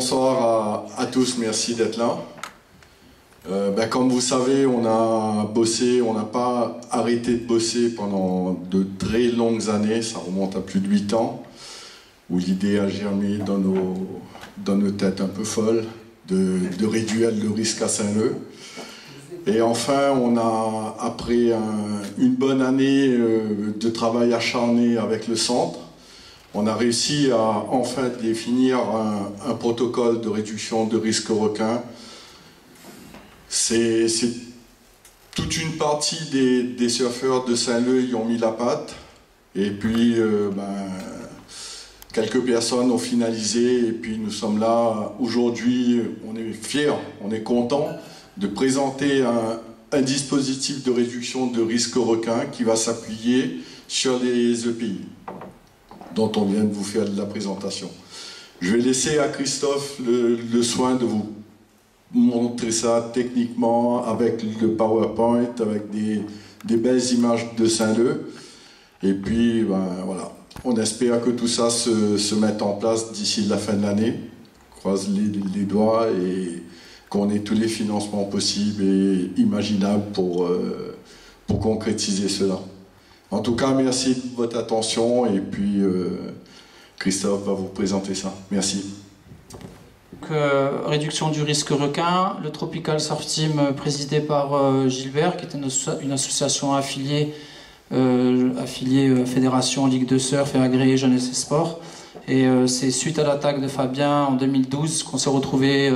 Bonsoir à tous, merci d'être là. Comme vous savez, on a bossé, on n'a pas arrêté de bosser pendant de très longues années, ça remonte à plus de 8 ans, où l'idée a germé dans nos têtes un peu folles de réduire le risque à Saint-Leu. Et enfin, on a, après une bonne année de travail acharné avec le centre, on a réussi à enfin définir un protocole de réduction de risque requin. C'est toute une partie des surfeurs de Saint-Leu y ont mis la patte. Et puis, quelques personnes ont finalisé. Et puis, nous sommes là aujourd'hui. On est fiers, on est contents de présenter un dispositif de réduction de risque requin qui va s'appuyer sur les EPI, dont on vient de vous faire de la présentation. Je vais laisser à Christophe le soin de vous montrer ça techniquement avec le PowerPoint, avec des belles images de Saint-Leu. Et puis, voilà, on espère que tout ça se mette en place d'ici la fin de l'année. Croise les doigts et qu'on ait tous les financements possibles et imaginables pour concrétiser cela. En tout cas, merci de votre attention et puis Christophe va vous présenter ça. Merci. Donc, réduction du risque requin, le Tropical Surf Team présidé par Gilbert, qui est une association affiliée Fédération Ligue de Surf et agréée Jeunesse et Sport. Et c'est suite à l'attaque de Fabien en 2012 qu'on s'est retrouvés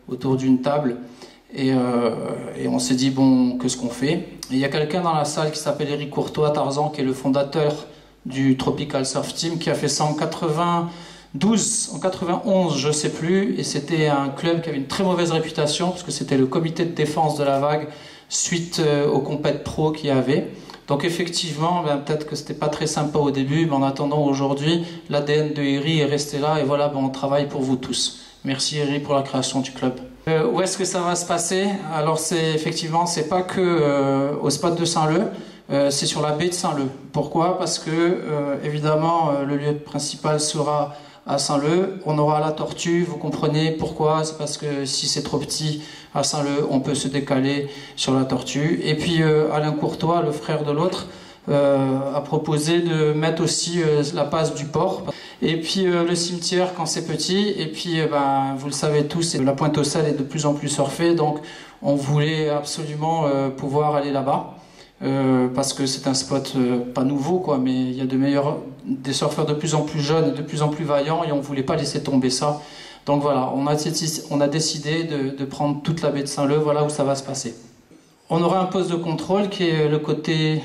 autour d'une table et on s'est dit bon, qu'est-ce qu'on fait? Et il y a quelqu'un dans la salle qui s'appelle Eric Courtois Tarzan, qui est le fondateur du Tropical Surf Team, qui a fait ça en 92, en 91 je sais plus, et c'était un club qui avait une très mauvaise réputation parce que c'était le comité de défense de la vague suite aux compètes pro qu'il y avait. Donc effectivement, peut-être que c'était pas très sympa au début, mais en attendant aujourd'hui, l'ADN de Eri est resté là et voilà, on travaille pour vous tous. Merci Eri pour la création du club. Où est-ce que ça va se passer? Alors effectivement, c'est pas que au spot de Saint-Leu, c'est sur la baie de Saint-Leu. Pourquoi? Parce que évidemment, le lieu principal sera à Saint-Leu. On aura la Tortue, vous comprenez pourquoi? C'est parce que si c'est trop petit à Saint-Leu, on peut se décaler sur la Tortue. Et puis Alain Courtois, le frère de l'autre, a proposé de mettre aussi la passe du port. Et puis le cimetière quand c'est petit. Et puis vous le savez tous, la Pointe aux Sels est de plus en plus surfée. Donc on voulait absolument pouvoir aller là-bas. Parce que c'est un spot pas nouveau quoi, mais il y a des surfeurs de plus en plus jeunes et de plus en plus vaillants et on voulait pas laisser tomber ça. Donc voilà, on a décidé de prendre toute la baie de Saint-Leu, voilà où ça va se passer. On aura un poste de contrôle qui est le côté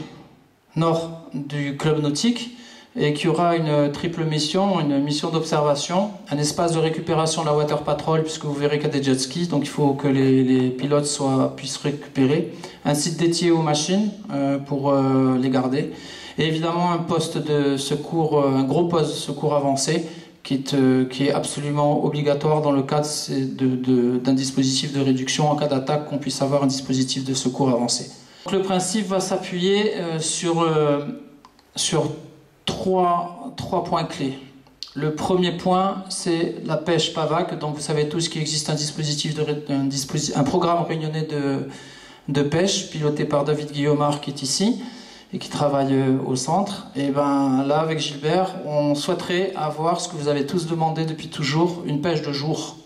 nord du club nautique et qui aura une triple mission, une mission d'observation, un espace de récupération de la water patrol puisque vous verrez qu'il y a des jet skis, donc il faut que les pilotes puissent récupérer, un site dédié aux machines pour les garder, et évidemment un poste de secours, un gros poste de secours avancé qui est absolument obligatoire dans le cadre d'un dispositif de réduction en cas d'attaque, qu'on puisse avoir un dispositif de secours avancé. Donc, le principe va s'appuyer sur trois points clés. Le premier point, c'est la pêche PAVAC. Donc vous savez tous qu'il existe un programme réunionnais de pêche piloté par David Guillaumard qui est ici et qui travaille au centre. Et là, avec Gilbert, on souhaiterait avoir ce que vous avez tous demandé depuis toujours, une pêche de jour.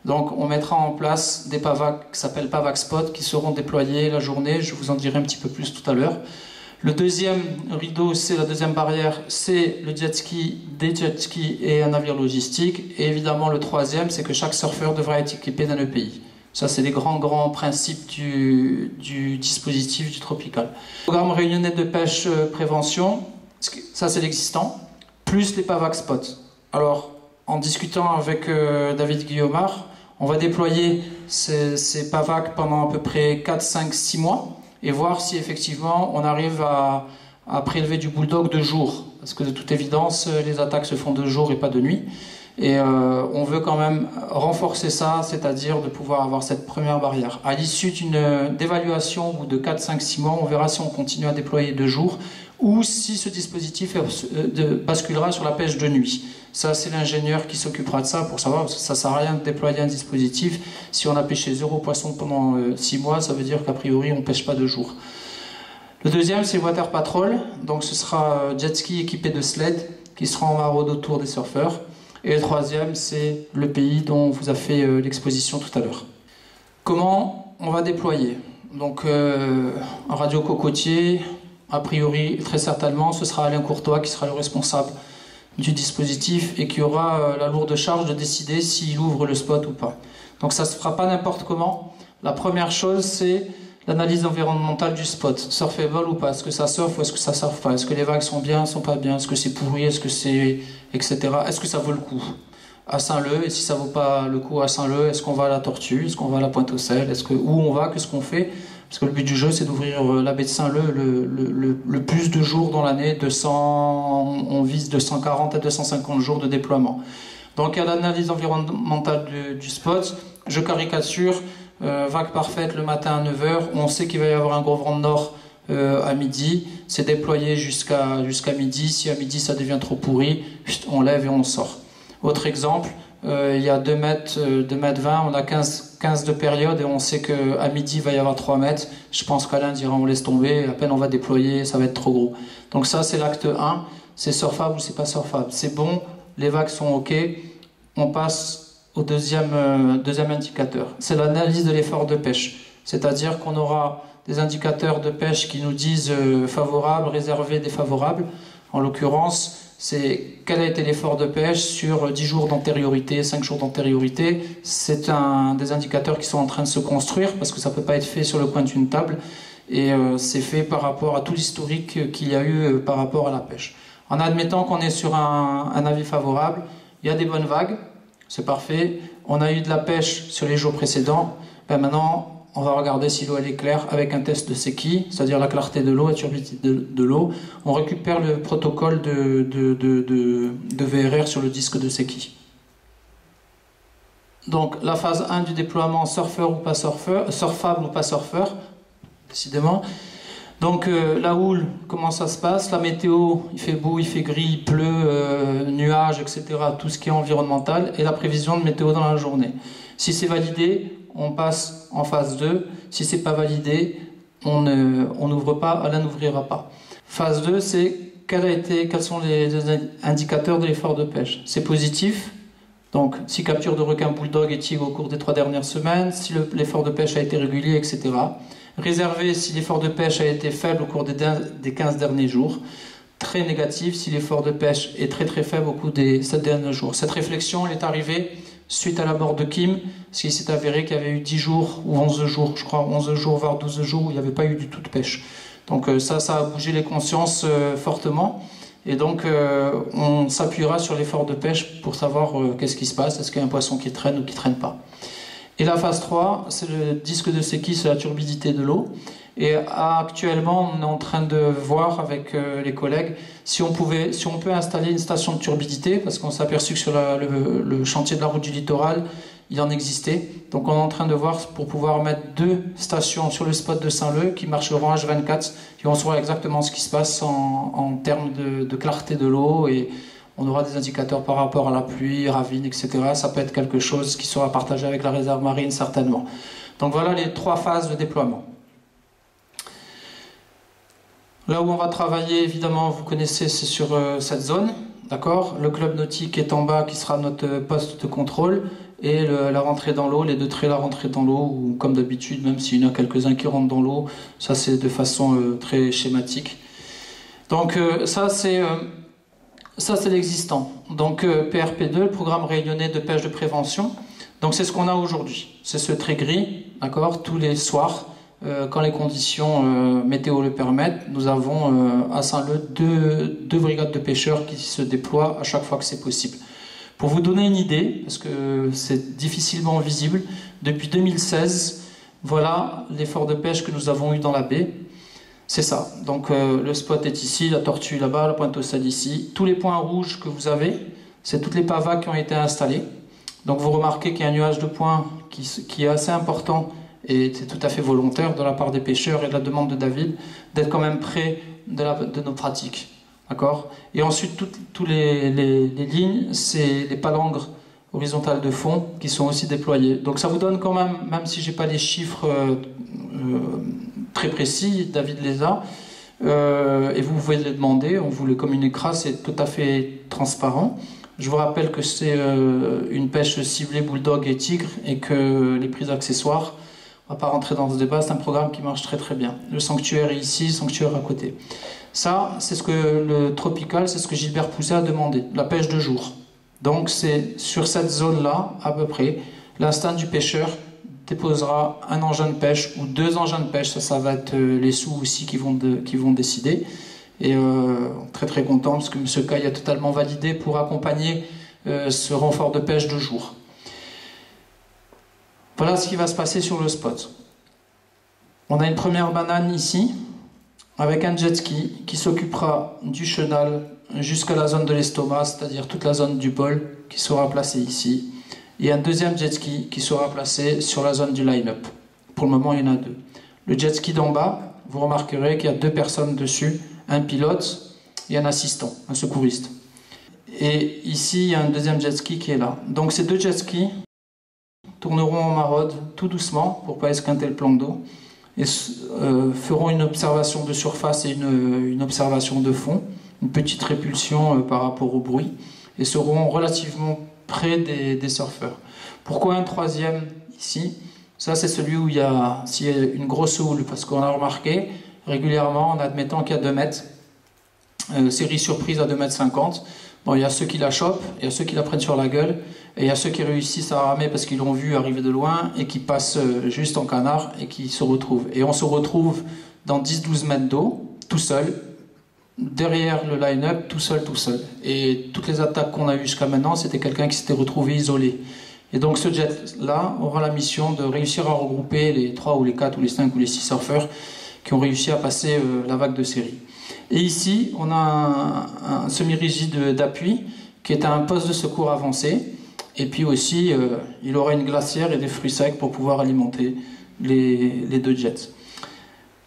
Donc on mettra en place des PAVAC qui s'appellent PAVAC Spot qui seront déployés la journée. Je vous en dirai un petit peu plus tout à l'heure. Le deuxième rideau, c'est la deuxième barrière, c'est le jet ski, des jet skis et un navire logistique. Et évidemment, le troisième, c'est que chaque surfeur devra être équipé d'un EPI. Ça, c'est les grands principes du dispositif du Tropical. Programme réunionnais de pêche prévention, ça c'est l'existant, plus les PAVAC Spots. Alors, en discutant avec David Guillaumard, on va déployer ces PAVAC pendant à peu près 4, 5, 6 mois. Et voir si effectivement on arrive à prélever du bulldog de jour. Parce que de toute évidence, les attaques se font de jour et pas de nuit. Et on veut quand même renforcer ça, c'est-à-dire de pouvoir avoir cette première barrière. À l'issue d'évaluation ou de 4, 5, 6 mois, on verra si on continue à déployer de jour ou si ce dispositif basculera sur la pêche de nuit. Ça, c'est l'ingénieur qui s'occupera de ça pour savoir, parce que ça ne sert à rien de déployer un dispositif. Si on a pêché 0 poisson pendant 6 mois, ça veut dire qu'a priori, on ne pêche pas de jour. Le deuxième, c'est Water Patrol. Donc, ce sera jet ski équipé de sled qui sera en maraude autour des surfeurs. Et le troisième, c'est le pays dont on vous a fait l'exposition tout à l'heure. Comment on va déployer? Donc, en radio cocotier, a priori, très certainement, ce sera Alain Courtois qui sera le responsable du dispositif et qui aura la lourde charge de décider s'il ouvre le spot ou pas. Donc ça ne se fera pas n'importe comment. La première chose, c'est l'analyse environnementale du spot. Surfable ou pas? Est-ce que ça surfe ou est-ce que ça surfe pas? Est-ce que les vagues sont bien, sont pas bien? Est-ce que c'est pourri? Est-ce que c'est... etc. Est-ce que ça vaut le coup à Saint-Leu? Et si ça vaut pas le coup à Saint-Leu, est-ce qu'on va à la Tortue? Est-ce qu'on va à la Pointe-aux-Sel? Où on va? Qu'est-ce qu'on fait? Parce que le but du jeu, c'est d'ouvrir la baie de Saint-Leu le plus de jours dans l'année. On vise 240 à 250 jours de déploiement. Donc, il y a l'analyse environnementale du spot. Je caricature, vague parfaite le matin à 9h. On sait qu'il va y avoir un gros vent de nord à midi. C'est déployé jusqu'à midi. Si à midi, ça devient trop pourri, on lève et on sort. Autre exemple, il y a 2 mètres 20, on a 15 de période et on sait qu'à midi il va y avoir 3 mètres. Je pense qu'Alain dira on laisse tomber, à peine on va déployer, ça va être trop gros. Donc ça c'est l'acte 1, c'est surfable ou c'est pas surfable. C'est bon, les vagues sont ok, on passe au deuxième indicateur. C'est l'analyse de l'effort de pêche. C'est-à-dire qu'on aura des indicateurs de pêche qui nous disent favorable, réservé, défavorable. En l'occurrence, c'est quel a été l'effort de pêche sur 10 jours d'antériorité, 5 jours d'antériorité. C'est des indicateurs qui sont en train de se construire parce que ça ne peut pas être fait sur le coin d'une table et c'est fait par rapport à tout l'historique qu'il y a eu par rapport à la pêche. En admettant qu'on est sur un avis favorable, il y a des bonnes vagues, c'est parfait. On a eu de la pêche sur les jours précédents. Ben maintenant, on va regarder si l'eau elle est claire avec un test de Secchi, c'est-à-dire la clarté de l'eau, la turbidité de l'eau. On récupère le protocole de VRR sur le disque de Secchi. Donc la phase 1 du déploiement, surfeur ou pas surfeur, surfable ou pas surfeur, décidément. Donc la houle, comment ça se passe? La météo, il fait beau, il fait gris, il pleut, nuages, etc. Tout ce qui est environnemental et la prévision de météo dans la journée. Si c'est validé, on passe en phase 2. Si c'est pas validé, on n'ouvre pas, Alain n'ouvrira pas. Phase 2, c'est quels sont les indicateurs de l'effort de pêche. C'est positif, donc si capture de requin, bulldog et tigre au cours des 3 dernières semaines, si l'effort de pêche a été régulier, etc. Réservé si l'effort de pêche a été faible au cours des 15 derniers jours. Très négatif si l'effort de pêche est très très faible au cours des 7 derniers jours. Cette réflexion, elle est arrivée suite à la mort de Kim, parce qu'il s'est avéré qu'il y avait eu 10 jours ou 11 jours, je crois, 11 jours voire 12 jours où il n'y avait pas eu du tout de pêche. Donc ça a bougé les consciences fortement. Et donc on s'appuiera sur l'effort de pêche pour savoir qu'est-ce qui se passe, est-ce qu'il y a un poisson qui traîne ou qui ne traîne pas. Et la phase 3, c'est le disque de Secchi, c'est la turbidité de l'eau. Et actuellement, on est en train de voir avec les collègues si on peut installer une station de turbidité, parce qu'on s'est aperçu que sur le chantier de la route du littoral, il en existait. Donc on est en train de voir pour pouvoir mettre 2 stations sur le spot de Saint-Leu qui marcheront H24 et on saura exactement ce qui se passe en termes de clarté de l'eau et on aura des indicateurs par rapport à la pluie, ravine, etc. Ça peut être quelque chose qui sera partagé avec la réserve marine certainement. Donc voilà les 3 phases de déploiement. Là où on va travailler, évidemment, vous connaissez, c'est sur cette zone, d'accord? Le club nautique est en bas, qui sera notre poste de contrôle, et la rentrée dans l'eau, les 2 traits, la rentrée dans l'eau, ou comme d'habitude, même s'il y en a quelques-uns qui rentrent dans l'eau, ça c'est de façon très schématique. Donc ça c'est l'existant. Donc PRP2, le programme réunionnais de pêche de prévention. Donc c'est ce qu'on a aujourd'hui. C'est ce trait gris, d'accord, tous les soirs. Quand les conditions météo le permettent, nous avons à Saint-Leu 2 brigades de pêcheurs qui se déploient à chaque fois que c'est possible. Pour vous donner une idée, parce que c'est difficilement visible, depuis 2016, voilà l'effort de pêche que nous avons eu dans la baie. C'est ça. Donc le spot est ici, la tortue là-bas, la Pointe-aux-Sel ici. Tous les points rouges que vous avez, c'est toutes les pavas qui ont été installées. Donc vous remarquez qu'il y a un nuage de points qui est assez important. Et c'est tout à fait volontaire de la part des pêcheurs et de la demande de David d'être quand même prêt de nos pratiques. D'accord? Et ensuite, toutes les lignes, c'est les palangres horizontales de fond qui sont aussi déployées. Donc ça vous donne quand même si j'ai pas les chiffres très précis, David les a, et vous pouvez les demander, on vous les communiquera, c'est tout à fait transparent. Je vous rappelle que c'est une pêche ciblée bulldog et tigre et que les prises accessoires, on ne va pas rentrer dans ce débat, c'est un programme qui marche très très bien. Le sanctuaire est ici, le sanctuaire à côté. Ça, c'est ce que le tropical, c'est ce que Gilbert Pousset a demandé, la pêche de jour. Donc c'est sur cette zone-là, à peu près, l'instinct du pêcheur déposera un engin de pêche ou 2 engins de pêche, ça va être les sous aussi qui vont décider. Et très très content parce que M. Caille a totalement validé pour accompagner ce renfort de pêche de jour. Voilà ce qui va se passer sur le spot. On a une première banane ici, avec un jet ski qui s'occupera du chenal jusqu'à la zone de l'estomac, c'est-à-dire toute la zone du bol qui sera placée ici. Et un deuxième jet ski qui sera placé sur la zone du line-up. Pour le moment, il y en a 2. Le jet ski d'en bas, vous remarquerez qu'il y a 2 personnes dessus, un pilote et un assistant, un secouriste. Et ici, il y a un deuxième jet ski qui est là. Donc ces 2 jet skis tourneront en maraude tout doucement pour ne pas esquinter le plan d'eau et feront une observation de surface et une observation de fond, une petite répulsion par rapport au bruit, et seront relativement près des surfeurs. Pourquoi un troisième ici? Ça, c'est celui où s'il y a une grosse houle, parce qu'on a remarqué régulièrement, en admettant qu'il y a 2 mètres, série surprise à 2,50 m, bon, il y a ceux qui la chopent, il y a ceux qui la prennent sur la gueule, et il y a ceux qui réussissent à ramer parce qu'ils l'ont vu arriver de loin et qui passent juste en canard et qui se retrouvent. Et on se retrouve dans 10-12 mètres d'eau, tout seul, derrière le line-up, tout seul. Et toutes les attaques qu'on a eues jusqu'à maintenant, c'était quelqu'un qui s'était retrouvé isolé. Et donc ce jet-là aura la mission de réussir à regrouper les 3 ou les 4 ou les 5 ou les 6 surfeurs qui ont réussi à passer la vague de série. Et ici, on a un semi-rigide d'appui qui est un poste de secours avancé. Et puis aussi, il aura une glacière et des fruits secs pour pouvoir alimenter les 2 jets.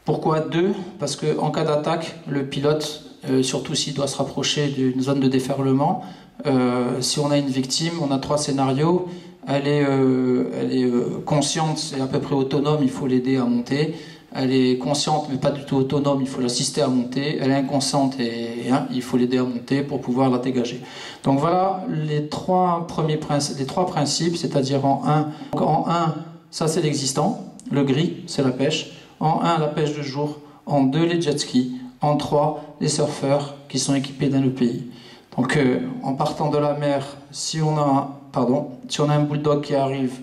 Pourquoi 2? Parce qu'en cas d'attaque, le pilote, surtout s'il doit se rapprocher d'une zone de déferlement, si on a une victime, on a 3 scénarios. Elle est consciente et à peu près autonome, il faut l'aider à monter. Elle est consciente mais pas du tout autonome, il faut l'assister à monter. Elle est inconsciente et il faut l'aider à monter pour pouvoir la dégager. Donc voilà les 3 principes, c'est-à-dire en 1, ça c'est l'existant, le gris c'est la pêche, en 1 la pêche de jour, en 2 les jet skis, en 3 les surfeurs qui sont équipés d'un EPI. Donc en partant de la mer, si on a un bulldog qui arrive,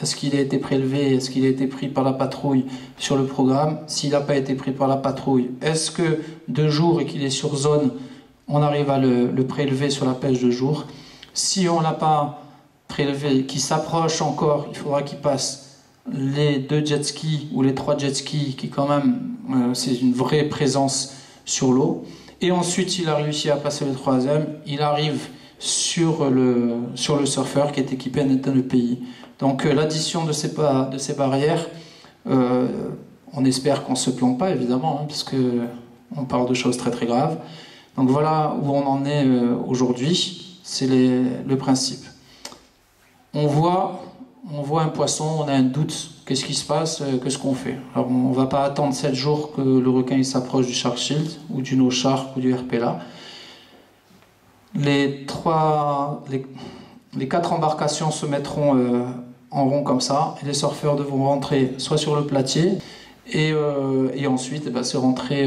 est-ce qu'il a été prélevé, est-ce qu'il a été pris par la patrouille sur le programme? S'il n'a pas été pris par la patrouille, est-ce que de jour et qu'il est sur zone, on arrive à le prélever sur la pêche de jour? Si on ne l'a pas prélevé, qu'il s'approche encore, il faudra qu'il passe les 2 jet skis ou les 3 jet skis qui quand même, c'est une vraie présence sur l'eau. Et ensuite, s'il a réussi à passer le 3e, il arrive sur le surfeur qui est équipé d'un EPI. Donc l'addition de ces barrières, on espère qu'on ne se plante pas évidemment, parce qu'on parle de choses très très graves. Donc voilà où on en est aujourd'hui, c'est le principe. On voit un poisson, on a un doute, qu'est-ce qui se passe, qu'est-ce qu'on fait? Alors on ne va pas attendre 7 jours que le requin s'approche du Shark Shield ou du No Shark ou du RPLA. Les 4 embarcations se mettront en rond comme ça, et les surfeurs devront rentrer soit sur le platier, et ensuite se rentrer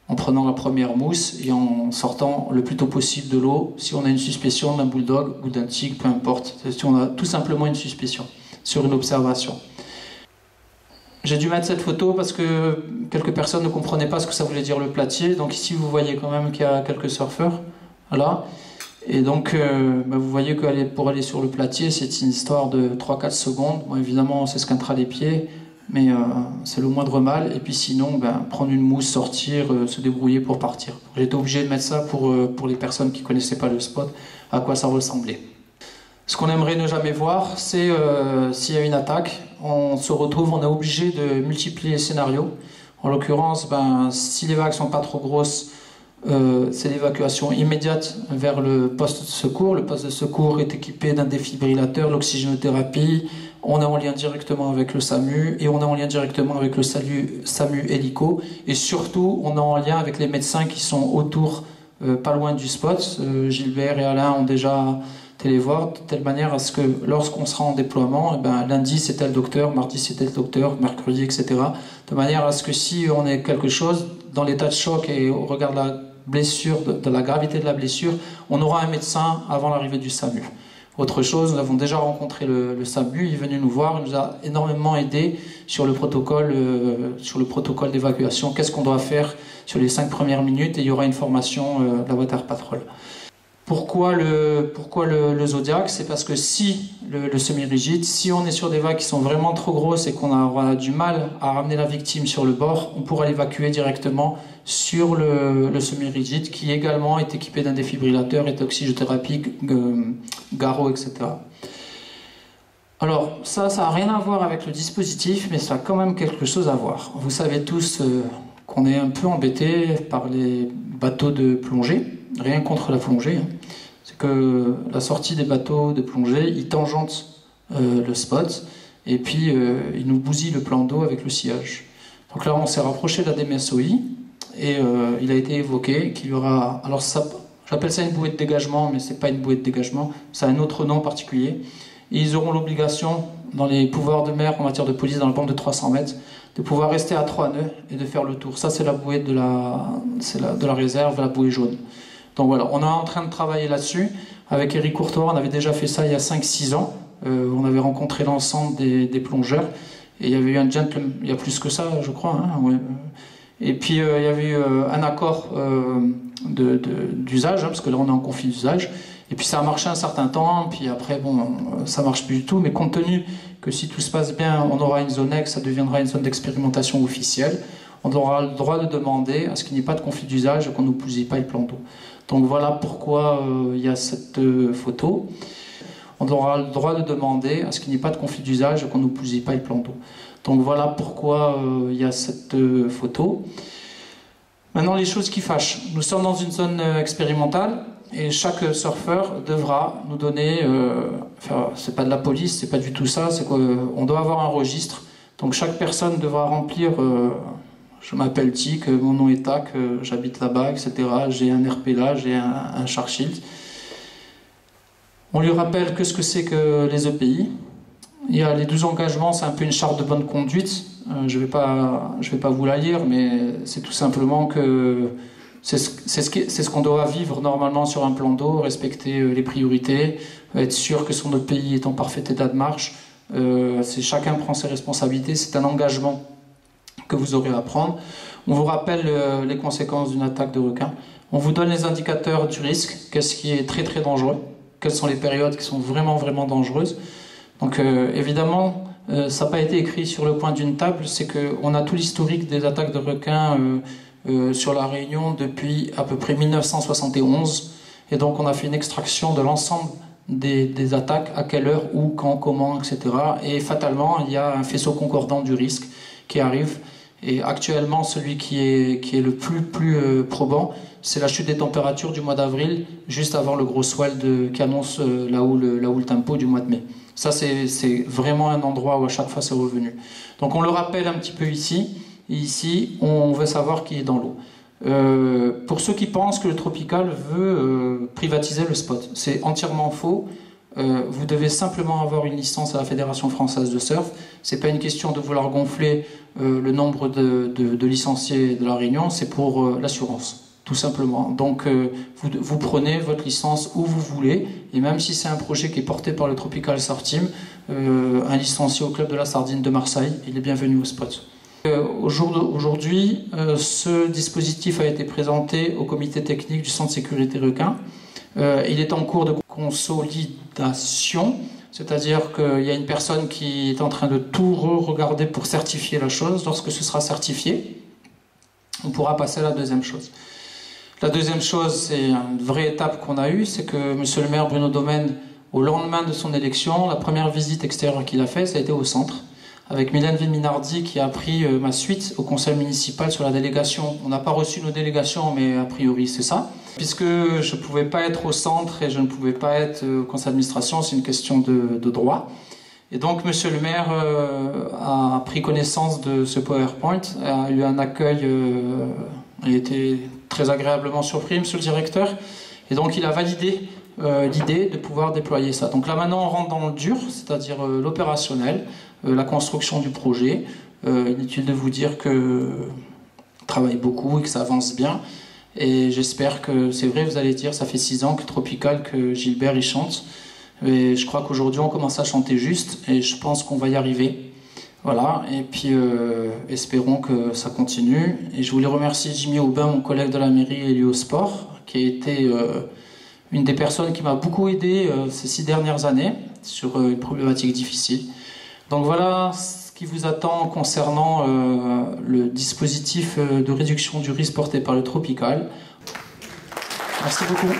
en prenant la première mousse et en sortant le plus tôt possible de l'eau si on a une suspicion d'un bulldog ou d'un tigre, peu importe, si on a tout simplement une suspicion sur une observation. J'ai dû mettre cette photo parce que quelques personnes ne comprenaient pas ce que ça voulait dire le platier, donc ici vous voyez quand même qu'il y a quelques surfeurs, voilà. Et donc, vous voyez que pour aller sur le platier, c'est une histoire de 3-4 secondes. Bon, évidemment, on s'esquintera les pieds, mais c'est le moindre mal. Et puis sinon, prendre une mousse, sortir, se débrouiller pour partir. J'ai été obligé de mettre ça pour les personnes qui ne connaissaient pas le spot, à quoi ça ressemblait. Ce qu'on aimerait ne jamais voir, c'est s'il y a une attaque, on se retrouve, on est obligé de multiplier les scénarios. En l'occurrence, si les vagues sont pas trop grosses, c'est l'évacuation immédiate vers le poste de secours. Le poste de secours est équipé d'un défibrillateur, l'oxygénothérapie. On est en lien directement avec le SAMU et on est en lien directement avec le SAMU hélico. Et surtout, on est en lien avec les médecins qui sont autour, pas loin du spot. Gilbert et Alain ont déjà été les voir, de telle manière à ce que lorsqu'on sera en déploiement, lundi c'était le docteur, mardi c'était le docteur, mercredi, etc. De manière à ce que si on est quelque chose, dans l'état de choc et au regard de la blessure, de la gravité de la blessure, on aura un médecin avant l'arrivée du SAMU. Autre chose, nous avons déjà rencontré le SAMU, il est venu nous voir, il nous a énormément aidé sur le protocole d'évacuation, qu'est-ce qu'on doit faire sur les 5 premières minutes, et il y aura une formation de la Water Patrol. Pourquoi le Zodiac? C'est parce que si le semi-rigide, si on est sur des vagues qui sont vraiment trop grosses et qu'on aura du mal à ramener la victime sur le bord, on pourra l'évacuer directement sur le semi-rigide qui également est équipé d'un défibrillateur et d'oxygénothérapie, garrot, etc. Alors ça n'a rien à voir avec le dispositif, mais ça a quand même quelque chose à voir. Vous savez tous qu'on est un peu embêté par les bateaux de plongée. Rien contre la plongée, c'est que la sortie des bateaux de plongée, ils tangentent le spot et puis ils nous bousillent le plan d'eau avec le sillage. Donc là, on s'est rapproché de la DMSOI et il a été évoqué qu'il y aura... Alors j'appelle ça une bouée de dégagement, mais c'est pas une bouée de dégagement, c'est un autre nom particulier. Et ils auront l'obligation, dans les pouvoirs de mer en matière de police, dans la bande de 300 mètres, de pouvoir rester à 3 nœuds et de faire le tour. Ça, c'est la bouée de la réserve, la bouée jaune. Donc voilà, on est en train de travailler là-dessus. Avec Eric Courtois, on avait déjà fait ça il y a 5-6 ans. On avait rencontré l'ensemble des plongeurs. Et il y avait eu un gentleman, il y a plus que ça, je crois. Ouais. Et puis il y avait eu un accord d'usage, parce que là on est en conflit d'usage. Et puis ça a marché un certain temps, puis après, ça marche plus du tout. Mais compte tenu que si tout se passe bien, on aura une zone X, ça deviendra une zone d'expérimentation officielle. On aura le droit de demander à ce qu'il n'y ait pas de conflit d'usage et qu'on ne bousille pas le plan d'eau. Donc voilà pourquoi il y a cette photo. On aura le droit de demander à ce qu'il n'y ait pas de conflit d'usage et qu'on ne bousille pas le plan d'eau. Donc voilà pourquoi il y a cette photo. Maintenant, les choses qui fâchent. Nous sommes dans une zone expérimentale et chaque surfeur devra nous donner... c'est pas de la police, c'est pas du tout ça, c'est qu'on doit avoir un registre. Donc chaque personne devra remplir... je m'appelle Tic, mon nom est Tac, j'habite là-bas, etc. J'ai un RP là, j'ai un Shark Shield. On lui rappelle ce que c'est que les EPI. Il y a les 12 engagements, c'est un peu une charte de bonne conduite. Je vais pas vous la lire, mais c'est tout simplement que c'est ce qu'on doit vivre normalement sur un plan d'eau, respecter les priorités, être sûr que son EPI est en parfait état de marche. Chacun prend ses responsabilités, c'est un engagement que vous aurez à prendre. On vous rappelle les conséquences d'une attaque de requin. On vous donne les indicateurs du risque, qu'est-ce qui est très très dangereux, quelles sont les périodes qui sont vraiment vraiment dangereuses. Donc évidemment, ça n'a pas été écrit sur le coin d'une table, c'est qu'on a tout l'historique des attaques de requins sur la Réunion depuis à peu près 1971, et donc on a fait une extraction de l'ensemble des attaques, à quelle heure, où, quand, comment, etc. Et fatalement, il y a un faisceau concordant du risque qui arrive. Et actuellement, celui qui est le plus probant, c'est la chute des températures du mois d'avril, juste avant le gros swell qui annonce là où le tempo du mois de mai. Ça, c'est vraiment un endroit où à chaque fois c'est revenu. Donc on le rappelle un petit peu ici. Et ici, on veut savoir qui est dans l'eau. Pour ceux qui pensent que le Tropical veut privatiser le spot, c'est entièrement faux. Vous devez simplement avoir une licence à la Fédération Française de Surf. C'est pas une question de vouloir gonfler le nombre de licenciés de la Réunion, c'est pour l'assurance, tout simplement. Donc vous prenez votre licence où vous voulez, et même si c'est un projet qui est porté par le Tropical Surf Team, un licencié au Club de la Sardine de Marseille, il est bienvenu au spot. Aujourd'hui, ce dispositif a été présenté au comité technique du Centre de sécurité requin. Il est en cours de consolidation, c'est-à-dire qu'il y a une personne qui est en train de tout regarder pour certifier la chose. Lorsque ce sera certifié, on pourra passer à la deuxième chose. La deuxième chose, c'est une vraie étape qu'on a eue, c'est que M. le maire Bruno Domaine, au lendemain de son élection, la première visite extérieure qu'il a faite, ça a été au centre, avec Mylène Vilminardi qui a pris ma suite au conseil municipal sur la délégation. On n'a pas reçu nos délégations, mais a priori c'est ça. Puisque je ne pouvais pas être au centre et je ne pouvais pas être au conseil d'administration, c'est une question de droit. Et donc monsieur le maire a pris connaissance de ce PowerPoint, a eu un accueil, il était très agréablement surpris, monsieur le directeur, et donc il a validé l'idée de pouvoir déployer ça. Donc là maintenant on rentre dans le dur, c'est-à-dire l'opérationnel, la construction du projet. Inutile de vous dire que on travaille beaucoup et que ça avance bien. Et j'espère que, c'est vrai, vous allez dire, ça fait 6 ans que Tropical, que Gilbert y chante. Et je crois qu'aujourd'hui on commence à chanter juste et je pense qu'on va y arriver. Voilà, et puis espérons que ça continue. Et je voulais remercier Jimmy Aubin, mon collègue de la mairie et lié au sport, qui a été une des personnes qui m'a beaucoup aidé ces 6 dernières années sur une problématique difficile. Donc voilà ce qui vous attend concernant le dispositif de réduction du risque porté par le Tropical. Merci beaucoup.